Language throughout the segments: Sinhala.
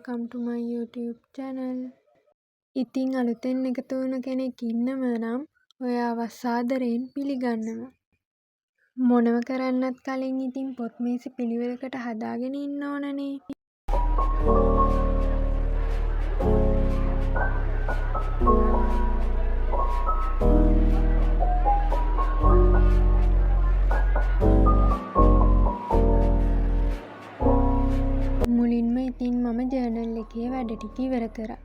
welcome to my YouTube channel. ඉතින් අලුතෙන් එකතු වුණ කෙනෙක් ඉන්නම නම් ඔයාව සාදරයෙන් පිළිගන්නවා. මොනව කරන්නත් කලින් ඉතින් පොත් මේසෙ පිළිවෙලකට හදාගෙන ඉන්න ඕනනේ. මුලින්ම ඉතින් මම ජර්නල් එකේ වැඩ ටික ඉවර කරා.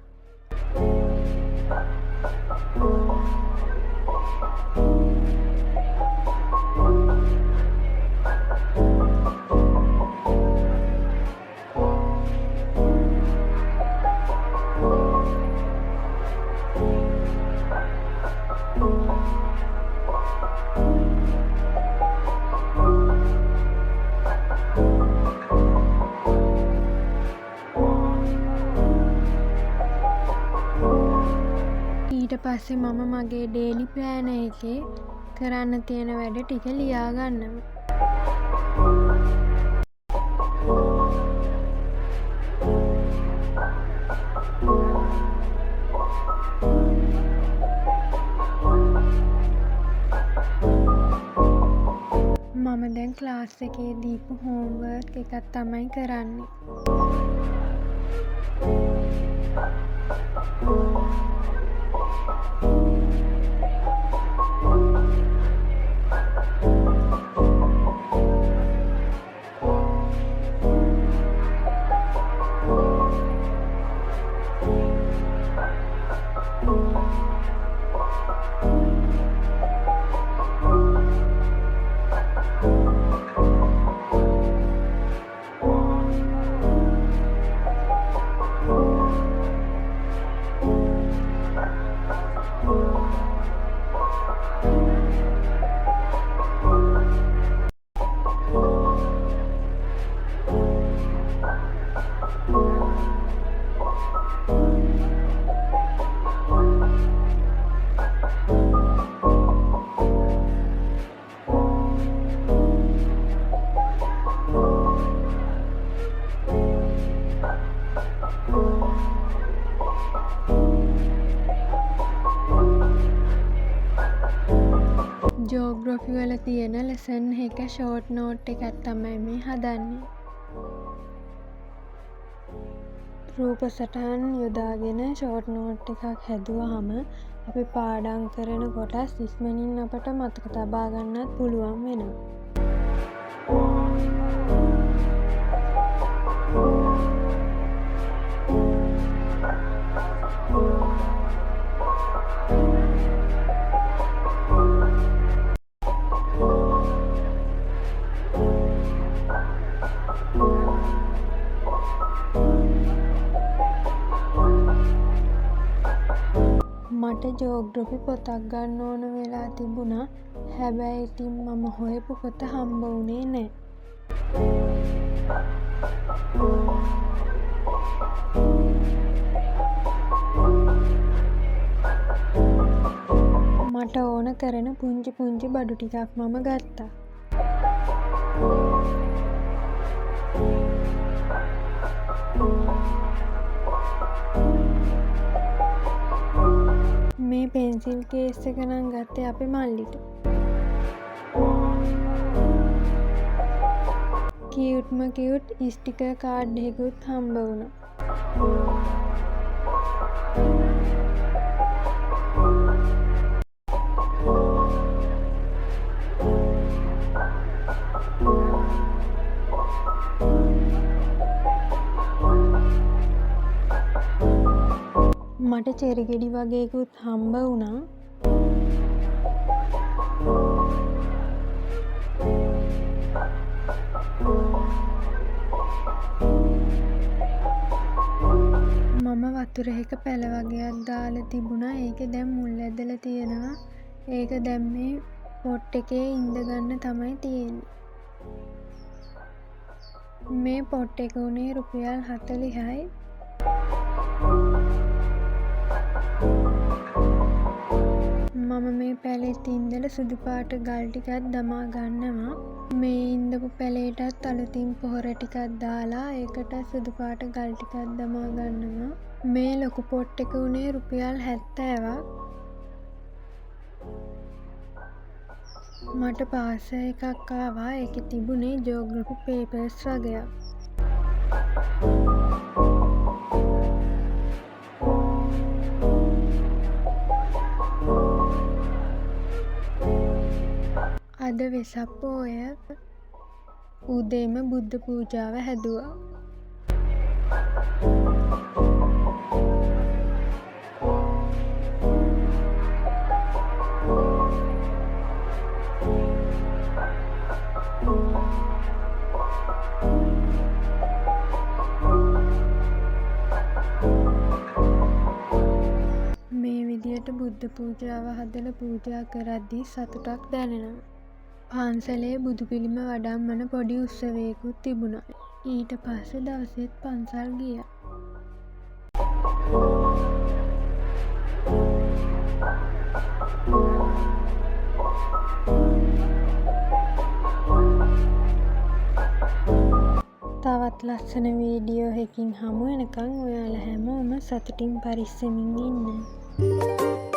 ඊට පස්සේ මම මගේ ඩේලි ප්ලෑනර් එකේ කරන්න තියෙන වැඩ ටික ලියා ගන්නවා. මම දැන් ක්ලාස් එකේ දීපු හෝම්වර්ක් එකක් තමයි කරන්නේ. ජෝග්‍රෆි වල තියෙන ලෙසන් එක ෂෝට් නෝට් එකක් තමයි මේ හදන්නේ. රූප සටහන් යොදාගෙන ෂෝට් නෝට් එකක් හැදුවාම අපි පාඩම් කරන කොටස් ඉක්මනින් අපට මතක තබා ගන්නත් පුළුවන් වෙනවා. මට ජෝග්‍රෆි පොතක් ගන්න ඕන වෙලා තිබුණා. හැබැයි ඉතින් මම හොයපු පොත හම්බ වුණේ නෑ. මට ඕන කරන පුංචි පුංචි බඩු ටිකක් මම ගත්තා. මේ පෙන්සිල් කේස් එක නම් ගත්තේ අපේ මල්ලිට. කියුට්ම කියුට් ස්ටිකර් කාඩ් එකකුත් හම්බ වුණා. මට චෙරි ගෙඩි වගේකුත් හම්බ වුණා. මම වතුර එක පැල වගේක් දාලා තිබුණා. ඒක දැන් මුල් ඇදලා තියෙනවා. ඒක දැන් මේ පොට් එකේ ඉඳගන්න තමයි තියෙන්නේ. මේ පොට් එක උනේ රුපියල් 40යි. මම මම මේ පැලෙත් ඉඳලා සුදු පාට ගල් ටිකක් දමා ගන්නවා. මේ ඉඳපු පැලේටත් අලුතින් පොහොර ටිකක් දාලා ඒකට සුදු පාට ගල් ටිකක් දමා ගන්නවා. මේ ලොකු පොට් එක උනේ රුපියල් 70ක්. මට පාර්සල් එකක් ආවා. ඒකේ තිබුණේ ජියෝග්‍රැෆි පේපර්ස් වගේක්. අද වෙසක් පෝය උදේම බුද්ධ පූජාව හැදුවා. මේ විදියට බුද්ධ පූජාව හදලා පූජා කරද්දී සතුටක් දැනෙනවා. පන්සලේ බුදු පිළිම වඩම්මන පොඩි උත්සවයකුත් තිබුණා. ඊට පස්සේ දවසෙත් පන්සල් ගියා. තවත් ලස්සන වීඩියෝ එකකින් හමු වෙනකන් ඔයාලා හැමෝම සතුටින් පරිස්සමින් ඉන්න.